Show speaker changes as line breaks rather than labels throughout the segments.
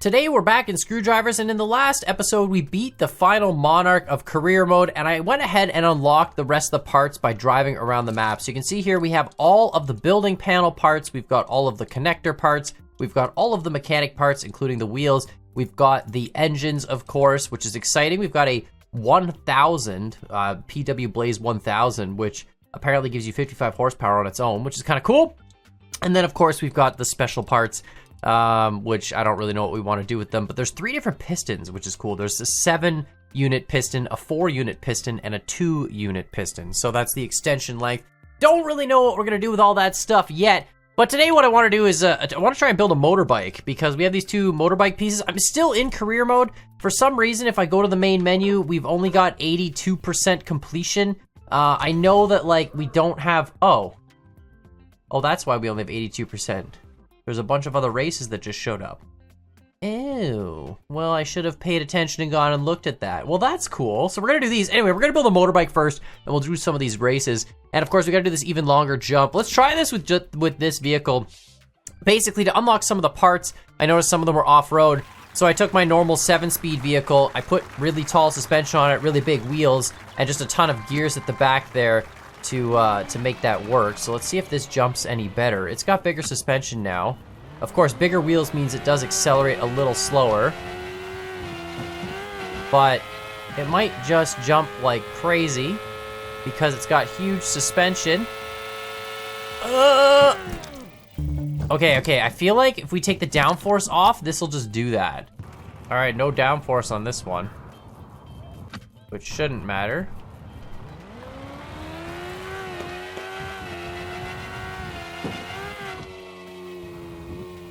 Today we're back in Screwdrivers, and in the last episode we beat the final monarch of career mode, and I went ahead and unlocked the rest of the parts by driving around the map. So you can see here we have all of the building panel parts, we've got all of the connector parts, we've got all of the mechanic parts including the wheels, we've got the engines of course, which is exciting. We've got a 1000 PW Blaze 1000, which apparently gives you 55 horsepower on its own, which is kind of cool. And then of course we've got the special parts, which I don't really know what we want to do with them, but there's 3 different pistons, which is cool. There's a 7-unit piston, a 4-unit piston, and a 2-unit piston. So that's the extension length. Don't really know what we're going to do with all that stuff yet, but today what I want to do is, I want to try and build a motorbike, because we have these 2 motorbike pieces. I'm still in career mode. For some reason, if I go to the main menu, we've only got 82% completion. I know that, like, we don't have, oh, that's why we only have 82%. There's a bunch of other races that just showed up. Ew. Well, I should have paid attention and gone and looked at that. Well, that's cool. So we're gonna do these. Anyway, we're gonna build a motorbike first, and we'll do some of these races. And of course, we gotta do this even longer jump. Let's try this with this vehicle. Basically, to unlock some of the parts, I noticed some of them were off-road. So I took my normal 7-speed vehicle, I put really tall suspension on it, really big wheels, and just a ton of gears at the back there to make that work. So let's see if this jumps any better. It's got bigger suspension now. Of course, bigger wheels means it does accelerate a little slower, but it might just jump like crazy because it's got huge suspension. Okay, I feel like if we take the downforce off, this will just do that. All right, no downforce on this one, which shouldn't matter.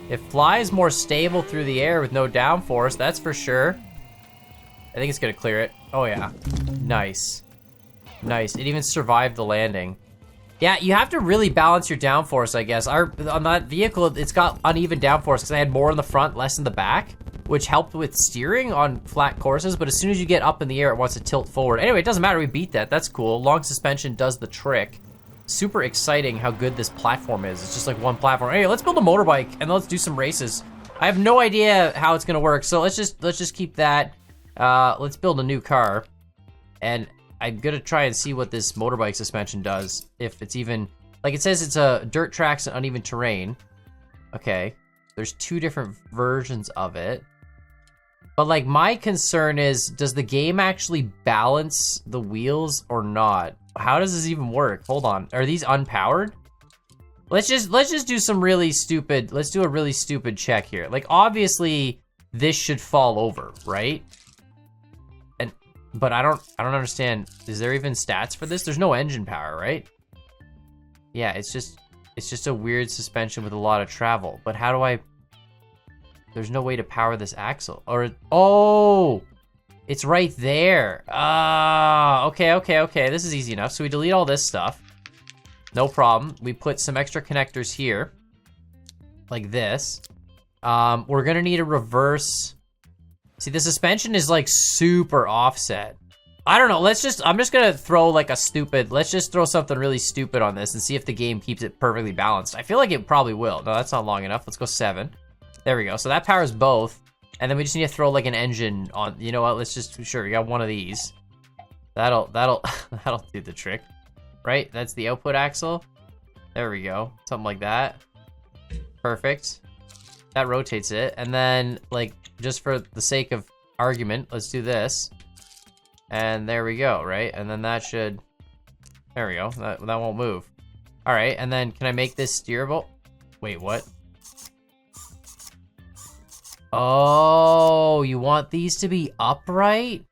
It flies more stable through the air with no downforce, that's for sure. I think it's gonna clear it. Oh yeah, nice. Nice, it even survived the landing. Yeah, you have to really balance your downforce, I guess. On that vehicle, it's got uneven downforce because I had more in the front, less in the back, which helped with steering on flat courses, but as soon as you get up in the air, it wants to tilt forward. Anyway, it doesn't matter, we beat that, that's cool. Long suspension does the trick. Super exciting how good this platform is. It's just like one platform. Anyway, let's build a motorbike and let's do some races. I have no idea how it's gonna work, so let's just keep that. Let's build a new car, and I'm gonna try and see what this motorbike suspension does. If it's even, like it says it's a dirt tracks and uneven terrain. Okay, there's 2 different versions of it. But like my concern is, does the game actually balance the wheels or not? How does this even work? Hold on, are these unpowered? Let's just do some really stupid, let's do a really stupid check here. Like obviously this should fall over, right? But I don't understand. Is there even stats for this? There's no engine power, right? Yeah, it's just a weird suspension with a lot of travel. But how do I? There's no way to power this axle. Or oh, it's right there. Ah, okay. This is easy enough. So we delete all this stuff. No problem. We put some extra connectors here, like this. We're gonna need a reverse. See, the suspension is like super offset. I don't know, I'm just gonna throw like let's just throw something really stupid on this and see if the game keeps it perfectly balanced. I feel like it probably will. No, that's not long enough. Let's go 7. There we go. So that powers both. And then we just need to throw like an engine on, you know what, let's just, sure, we got one of these. That'll do the trick, right? That's the output axle. There we go, something like that. Perfect. That rotates it, and then, like, just for the sake of argument, let's do this. And there we go, right? And then that should, there we go, that won't move. All right, and then can I make this steerable? Wait, what? Oh, you want these to be upright?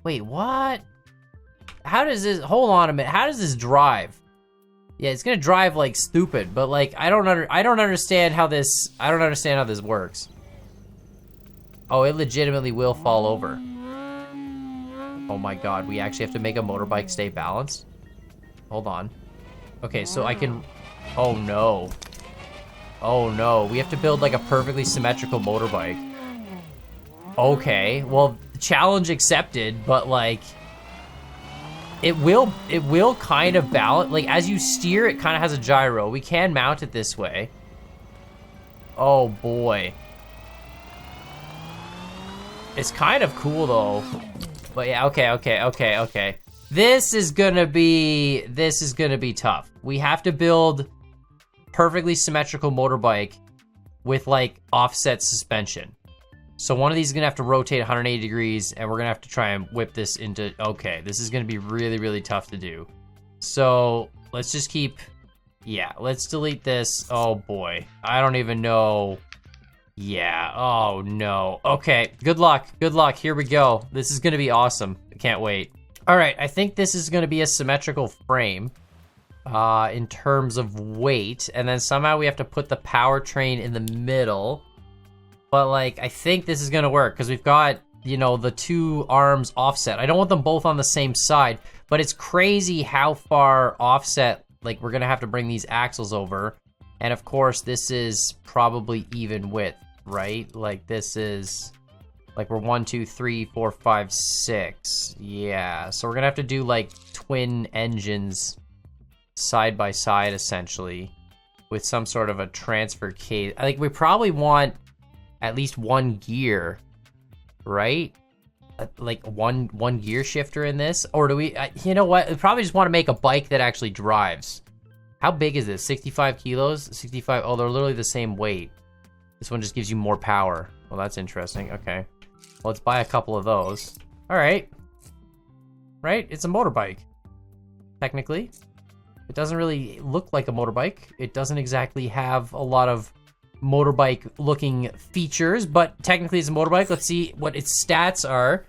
Wait, what? How does this, hold on a minute, how does this drive? Yeah, it's gonna drive like stupid, but like I don't understand how this works. Oh, it legitimately will fall over. Oh my god, we actually have to make a motorbike stay balanced? Hold on. Okay, so I can, oh no. Oh no, we have to build like a perfectly symmetrical motorbike. Okay, well, challenge accepted, but like it will kind of balance, like as you steer, it kind of has a gyro. We can mount it this way. Oh boy. It's kind of cool though. But yeah, okay. This is gonna be tough. We have to build perfectly symmetrical motorbike with like offset suspension. So one of these is gonna have to rotate 180 degrees, and we're gonna have to try and whip this into, okay, this is gonna be really, really tough to do. So let's just keep, yeah, let's delete this. Oh boy, I don't even know. Yeah, oh no. Okay, good luck, here we go. This is gonna be awesome, I can't wait. All right, I think this is gonna be a symmetrical frame in terms of weight, and then somehow we have to put the powertrain in the middle. But like, I think this is gonna work because we've got, you know, the two arms offset. I don't want them both on the same side, but it's crazy how far offset, like we're gonna have to bring these axles over. And of course, this is probably even width, right? Like this is, like we're 1, 2, 3, 4, 5, 6. Yeah, so we're gonna have to do like twin engines side by side essentially with some sort of a transfer case. I think we probably want at least one gear, right? Like one gear shifter in this, or do we? You know what? We probably just want to make a bike that actually drives. How big is this? 65 kilos? 65? Oh, they're literally the same weight. This one just gives you more power. Well, that's interesting. Okay, well, let's buy a couple of those. All right, right? It's a motorbike. Technically, it doesn't really look like a motorbike. It doesn't exactly have a lot of motorbike looking features, but technically it's a motorbike. Let's see what its stats are.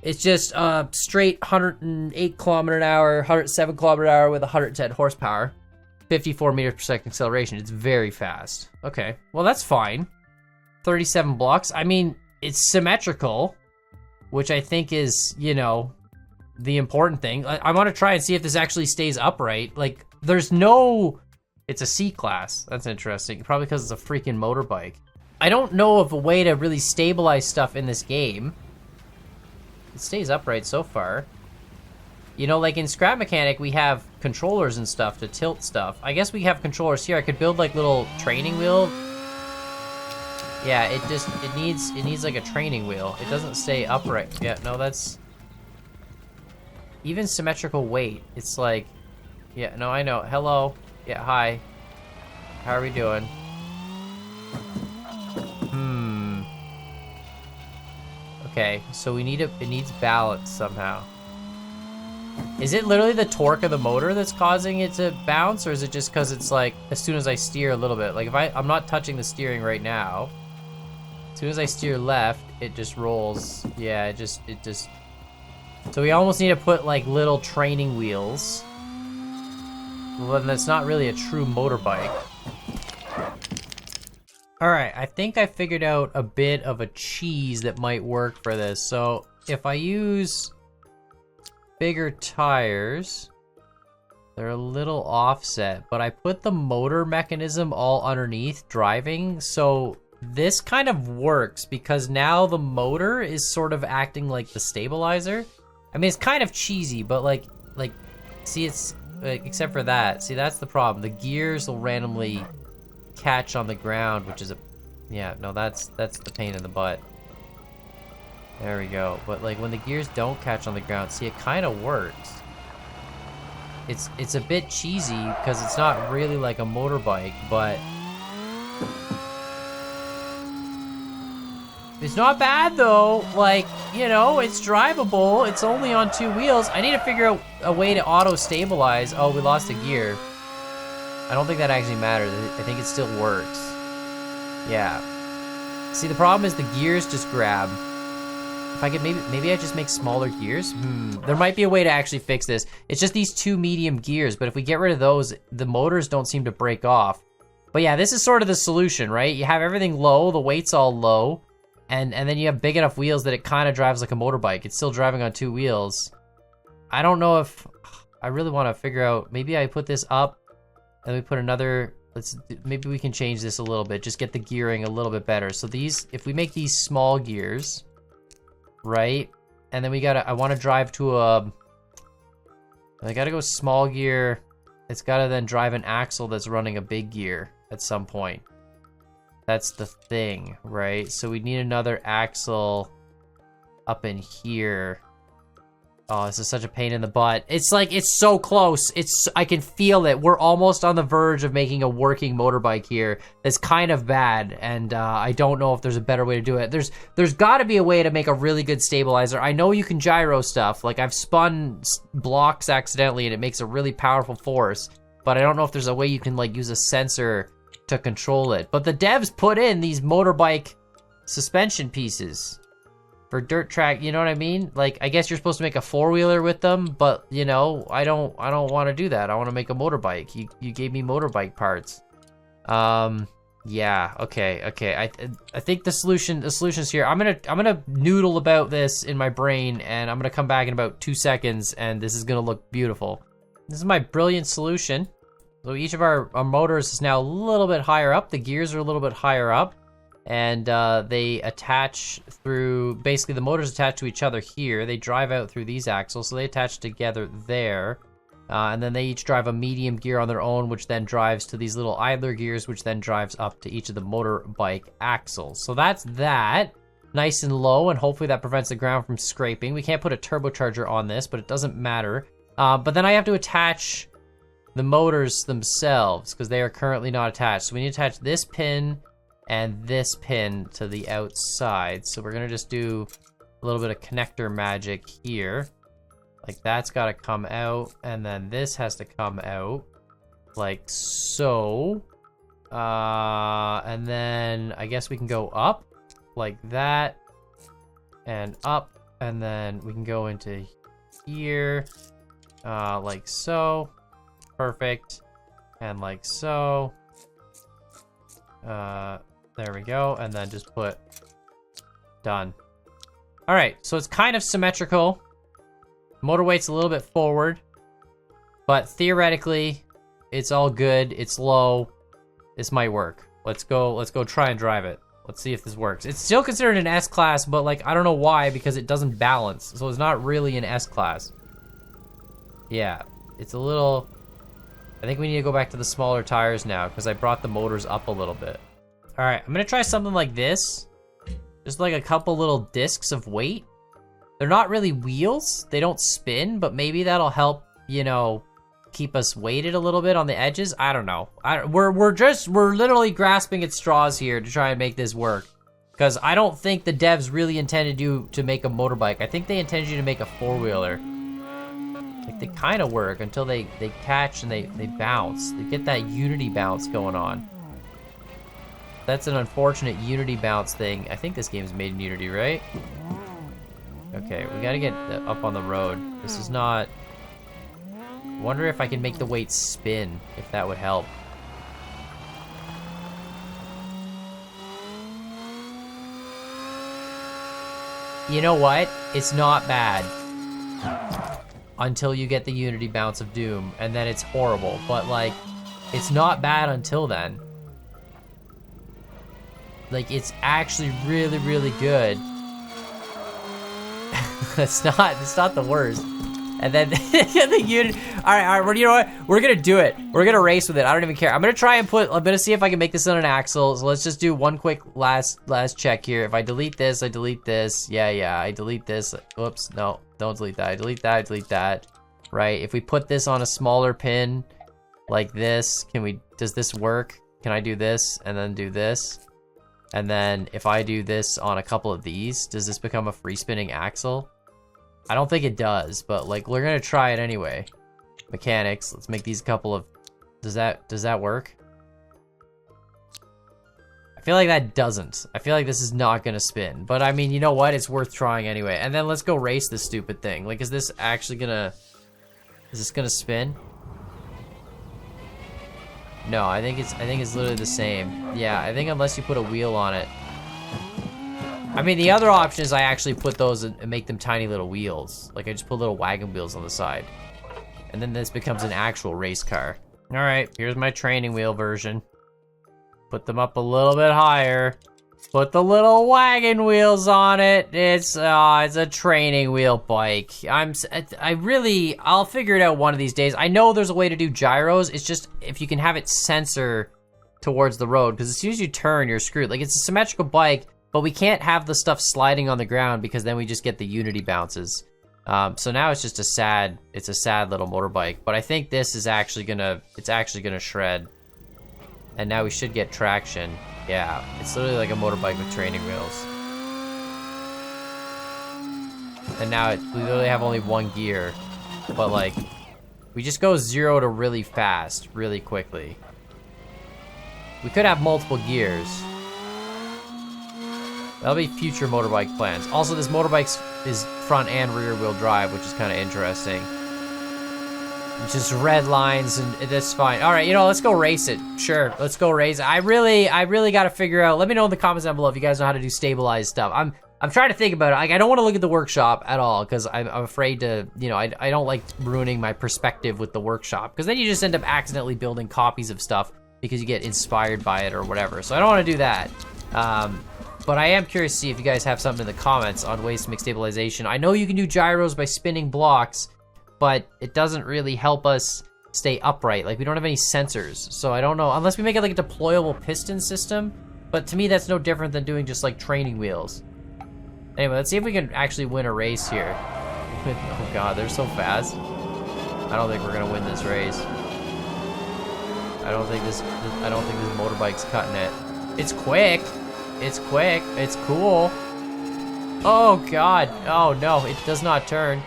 It's just straight 108 kilometer an hour, 107 kilometer an hour with 110 horsepower, 54 meters per second acceleration. It's very fast. Okay, well that's fine. 37 blocks. I mean, it's symmetrical, which I think is, you know, the important thing. I want to try and see if this actually stays upright. Like, there's no... It's a C-Class. That's interesting. Probably because it's a freaking motorbike. I don't know of a way to really stabilize stuff in this game. It stays upright so far. You know, like in Scrap Mechanic, we have controllers and stuff to tilt stuff. I guess we have controllers here. I could build like little training wheel. Yeah, it needs like a training wheel. It doesn't stay upright. Yeah, no, that's... Even symmetrical weight, it's like... Yeah, no, I know. Hello. Yeah, hi. How are we doing? Okay, so we need it needs balance somehow. Is it literally the torque of the motor that's causing it to bounce, or is it just because it's like, as soon as I steer a little bit, like if I'm not touching the steering right now, as soon as I steer left, it just rolls. Yeah, it just, so we almost need to put like little training wheels. Well, then that's not really a true motorbike. All right, I think I figured out a bit of a cheese that might work for this. So if I use bigger tires, they're a little offset, but I put the motor mechanism all underneath driving. So this kind of works because now the motor is sort of acting like the stabilizer. I mean, it's kind of cheesy, but like, see, it's, except for that. See, that's the problem. The gears will randomly catch on the ground, which is a... Yeah, no, that's the pain in the butt. There we go. But, like, when the gears don't catch on the ground, see, it kind of works. It's a bit cheesy because it's not really like a motorbike, but... It's not bad, though. Like, you know, it's drivable. It's only on 2 wheels. I need to figure out a way to auto-stabilize. Oh, we lost a gear. I don't think that actually matters. I think it still works. Yeah. See, the problem is the gears just grab. If I could, maybe I just make smaller gears? There might be a way to actually fix this. It's just these 2 medium gears, but if we get rid of those, the motors don't seem to break off. But yeah, this is sort of the solution, right? You have everything low, the weight's all low. And then you have big enough wheels that it kind of drives like a motorbike. It's still driving on 2 wheels. I don't know if... I really want to figure out... Maybe I put this up, and we put another... Maybe we can change this a little bit. Just get the gearing a little bit better. So these... If we make these small gears, right? And then we gotta... I want to drive to a... I gotta go small gear. It's gotta then drive an axle that's running a big gear at some point. That's the thing, right? So we need another axle up in here. Oh, this is such a pain in the butt. It's like, it's so close. I can feel it. We're almost on the verge of making a working motorbike here. That's kind of bad, and I don't know if there's a better way to do it. There's gotta be a way to make a really good stabilizer. I know you can gyro stuff. Like, I've spun blocks accidentally, and it makes a really powerful force, but I don't know if there's a way you can, like, use a sensor to control it. But the devs put in these motorbike suspension pieces for dirt track, you know what I mean? Like, I guess you're supposed to make a four-wheeler with them, but, you know, I don't want to do that. I want to make a motorbike. You gave me motorbike parts. Yeah, okay. I think the solution's here. I'm gonna noodle about this in my brain, and I'm gonna come back in about 2 seconds, and this is gonna look beautiful. This is my brilliant solution. So each of our motors is now a little bit higher up. The gears are a little bit higher up. And they attach through, basically the motors attach to each other here. They drive out through these axles, so they attach together there. And then they each drive a medium gear on their own, which then drives to these little idler gears, which then drives up to each of the motorbike axles. So that's that. Nice and low, and hopefully that prevents the ground from scraping. We can't put a turbocharger on this, but it doesn't matter. But then I have to attach the motors themselves, because they are currently not attached. So we need to attach this pin and this pin to the outside. So we're gonna just do a little bit of connector magic here. Like, that's gotta come out, and then this has to come out, like so. And then I guess we can go up, like that, and up, and then we can go into here, like so. Perfect. And like so. There we go, and then just put done. All right, so it's kind of symmetrical. Motor weight's a little bit forward, but theoretically, it's all good. It's low. This might work. Let's go try and drive it. Let's see if this works. It's still considered an S class, but like, I don't know why, because it doesn't balance. So it's not really an S class. Yeah, it's a little, I think we need to go back to the smaller tires now, because I brought the motors up a little bit. All right, I'm gonna try something like this. Just like a couple little discs of weight. They're not really wheels. They don't spin, but maybe that'll help, you know, keep us weighted a little bit on the edges. I don't know. We're literally grasping at straws here to try and make this work. Because I don't think the devs really intended you to make a motorbike. I think they intended you to make a four-wheeler. Like, they kind of work until they catch and they bounce. They get that unity bounce going on. That's an unfortunate unity bounce thing. I think this game is made in Unity, right? Okay, we gotta get up on the road. This is not... Wonder if I can make the weight spin, if that would help. You know what? It's not bad. Until you get the unity bounce of doom, and then it's horrible. But like, it's not bad until then. Like, it's actually really, really good. It's not the worst. And then the unit. All right. You know what? We're gonna do it. We're gonna race with it. I don't even care. I'm gonna see if I can make this on an axle. So let's just do one quick last check here. If I delete this, I delete this. Yeah. I delete this. Whoops. No, don't delete that. I delete that. I delete that. Right. If we put this on a smaller pin, like this, does this work? Can I do this and then do this? And then if I do this on a couple of these, does this become a free spinning axle? I don't think it does, but like, we're gonna try it anyway. Mechanics, let's make these couple of, does that work? I feel like that doesn't. I feel like this is not gonna spin, but I mean, you know what? It's worth trying anyway. And then let's go race this stupid thing. Like, is this gonna spin? No, I think it's literally the same. Yeah, I think unless you put a wheel on it. I mean, the other option is I actually put those and make them tiny little wheels. Like, I just put little wagon wheels on the side. And then this becomes an actual race car. All right, here's my training wheel version. Put them up a little bit higher. Put the little wagon wheels on it. It's a training wheel bike. I'll figure it out one of these days. I know there's a way to do gyros. It's just if you can have it sensor towards the road, because as soon as you turn, you're screwed. Like, it's a symmetrical bike, But we can't have the stuff sliding on the ground because then we just get the Unity bounces. So now it's just a sad little motorbike. But I think this is actually gonna shred. And now we should get traction. Yeah, it's literally like a motorbike with training wheels. And now we literally have only one gear. But like, we just go 0 to really fast, really quickly. We could have multiple gears. That'll be future motorbike plans. Also, this motorbike is front and rear wheel drive, which is kind of interesting. Just red lines, and that's fine. All right, you know, let's go race it. Sure, let's go race it. I really got to figure out. Let me know in the comments down below if you guys know how to do stabilized stuff. I'm trying to think about it. Like, I don't want to look at the workshop at all because I'm afraid to, you know, I don't like ruining my perspective with the workshop because then you just end up accidentally building copies of stuff because you get inspired by it or whatever. So I don't want to do that. But I am curious to see if you guys have something in the comments on ways to make stabilization. I know you can do gyros by spinning blocks, but it doesn't really help us stay upright. Like, we don't have any sensors, so I don't know. Unless we make it like a deployable piston system, but to me that's no different than doing just like training wheels. Anyway, let's see if we can actually win a race here. Oh god, they're so fast. I don't think we're gonna win this race. I don't think this motorbike's cutting it. It's quick. It's quick. It's cool. Oh god. Oh no, it does not turn.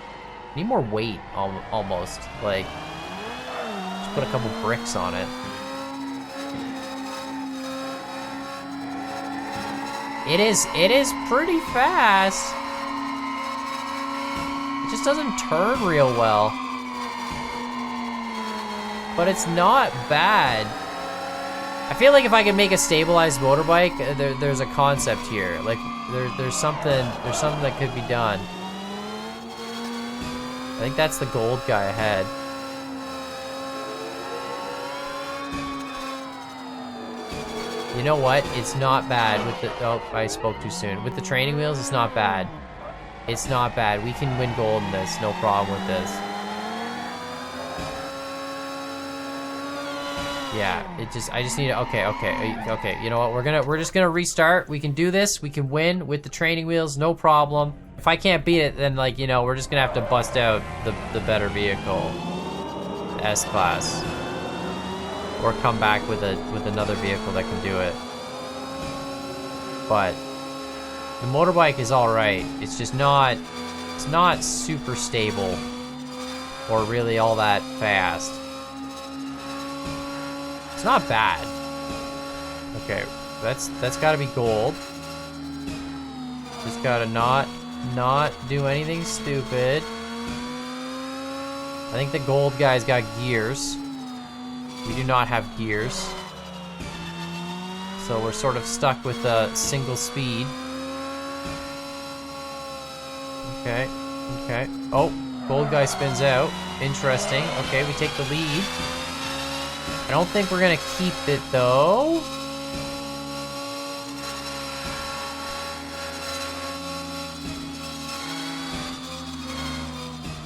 Need more weight, almost. Like, just put a couple bricks on it. It is pretty fast. It just doesn't turn real well. But it's not bad. I feel like if I could make a stabilized motorbike, there's a concept here. Like, there's something that could be done. I think that's the gold guy ahead. You know what? It's not bad with the... Oh, I spoke too soon. With the training wheels, it's not bad. It's not bad. We can win gold in this. No problem with this. Yeah, I just need to... Okay. You know what? We're just gonna restart. We can do this. We can win with the training wheels. No problem. If I can't beat it, then, like, you know, we're just gonna have to bust out the better vehicle. The S-Class. Or come back with another vehicle that can do it. But the motorbike is alright. It's just not... It's not super stable. Or really all that fast. It's not bad. Okay, that's gotta be gold. Just gotta not do anything stupid. I think the gold guy's got gears. We do not have gears. So we're sort of stuck with a single speed. Okay. Oh, gold guy spins out. Interesting. Okay, we take the lead. I don't think we're gonna keep it though.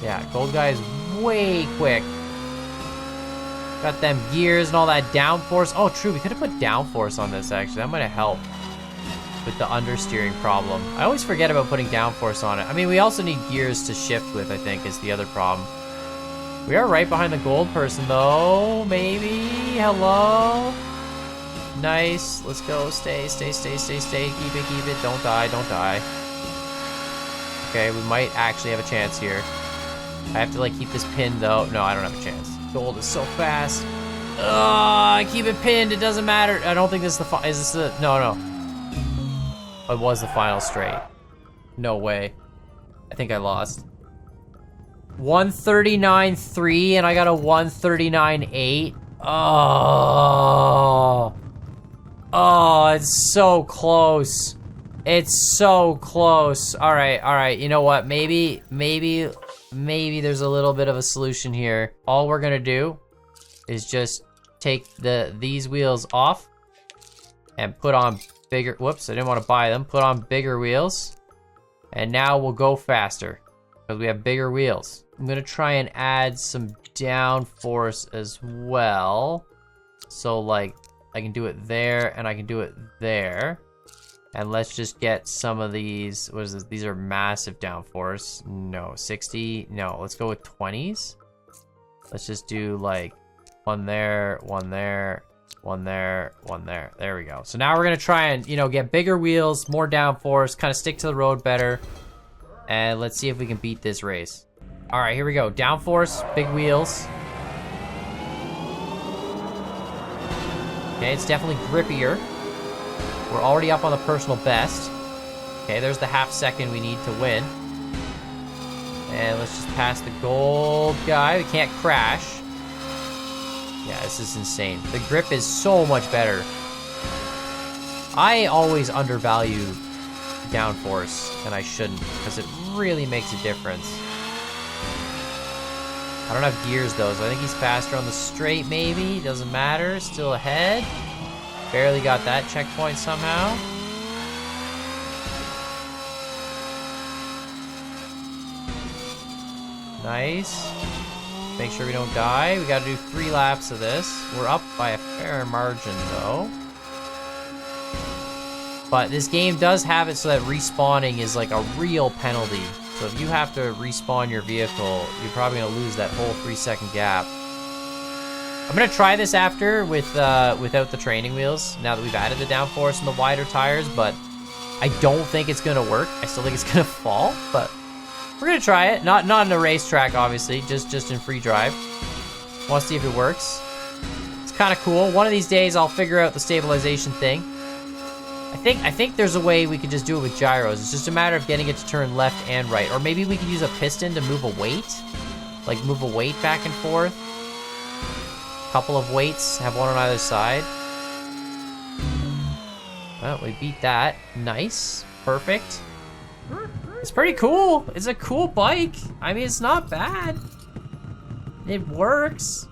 Yeah, gold guy is way quick. Got them gears and all that downforce. Oh, true, we could have put downforce on this actually. That might have helped with the understeering problem. I always forget about putting downforce on it. I mean, we also need gears to shift with, I think, is the other problem. We are right behind the gold person, though. Maybe. Hello? Nice. Let's go. Stay. Keep it. Don't die. Okay, we might actually have a chance here. I have to, like, keep this pinned, though. No, I don't have a chance. Gold is so fast. I keep it pinned. It doesn't matter. I don't think this is the is this the... No. It was the final straight. No way. I think I lost. 139.3 and I got a 139.8. Oh, it's so close. It's so close. All right. You know what? Maybe there's a little bit of a solution here. All we're gonna do is just take these wheels off and put on bigger. Whoops! I didn't want to buy them. Put on bigger wheels, and now we'll go faster because we have bigger wheels. I'm gonna try and add some downforce as well. So like I can do it there and I can do it there. And let's just get some of these. What is this? These are massive downforce. No, 60. No, let's go with 20s. Let's just do like one there, one there, one there, one there. There we go. So now we're gonna try and, you know, get bigger wheels, more downforce, kind of stick to the road better. And let's see if we can beat this race. All right, here we go. Downforce, big wheels. Okay, it's definitely grippier. We're already up on the personal best. Okay, there's the half second we need to win. And let's just pass the gold guy. We can't crash. Yeah, this is insane. The grip is so much better. I always undervalue downforce, and I shouldn't, because it really makes a difference. I don't have gears though, so I think he's faster on the straight maybe. Doesn't matter, still ahead. Barely got that checkpoint somehow. Nice. Make sure we don't die. We gotta do 3 laps of this. We're up by a fair margin though. But this game does have it so that respawning is like a real penalty. So if you have to respawn your vehicle, you're probably gonna lose that whole 3-second gap. I'm gonna try this after with without the training wheels, now that we've added the downforce and the wider tires, but I don't think it's gonna work. I still think it's gonna fall, but we're gonna try it. Not in a racetrack, obviously, just in free drive. Want to see if it works. It's kind of cool. One of these days, I'll figure out the stabilization thing. I think there's a way we could just do it with gyros. It's just a matter of getting it to turn left and right, or maybe we could use a piston to move a weight, like move a weight back and forth. Couple of weights, have one on either side. Well, we beat that. Nice, perfect. It's pretty cool. It's a cool bike. I mean, it's not bad. It works.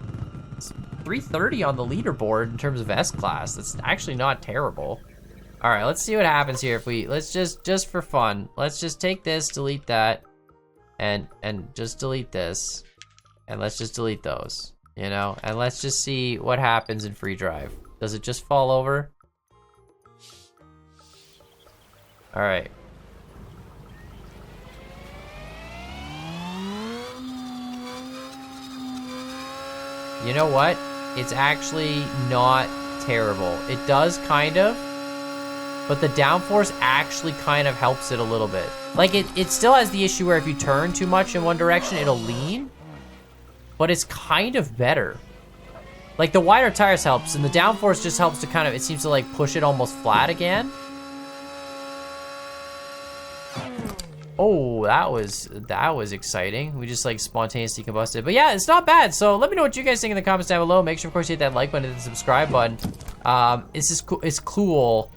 It's 330 on the leaderboard in terms of S-Class. That's actually not terrible. All right, let's see what happens here if we, let's just for fun, let's just take this, delete that, and just delete this, and let's just delete those. You know, and let's just see what happens in free drive. Does it just fall over? All right. You know what? It's actually not terrible. It does kind of, but the downforce actually kind of helps it a little bit. Like it still has the issue where if you turn too much in one direction, it'll lean. But it's kind of better. Like the wider tires helps, and the downforce just helps to kind of, it seems to like push it almost flat again. Oh, that was exciting. We just like spontaneously combusted. But yeah, it's not bad. So let me know what you guys think in the comments down below. Make sure, of course, you hit that like button and the subscribe button. It's cool.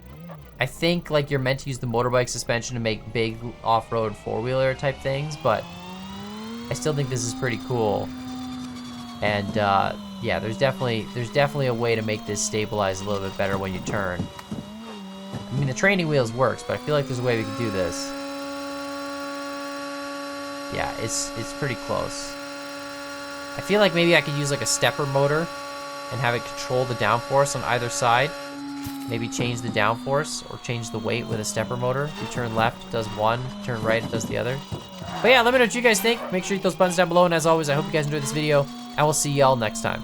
I think like you're meant to use the motorbike suspension to make big off-road four-wheeler type things, but I still think this is pretty cool. And yeah, there's definitely a way to make this stabilize a little bit better when you turn. I mean, the training wheels works, but I feel like there's a way we can do this. Yeah, it's pretty close. I feel like maybe I could use like a stepper motor and have it control the downforce on either side. Maybe change the downforce or change the weight with a stepper motor. If you turn left, it does one. Turn right, it does the other. But yeah, let me know what you guys think. Make sure you hit those buttons down below. And as always, I hope you guys enjoyed this video. And we'll see y'all next time.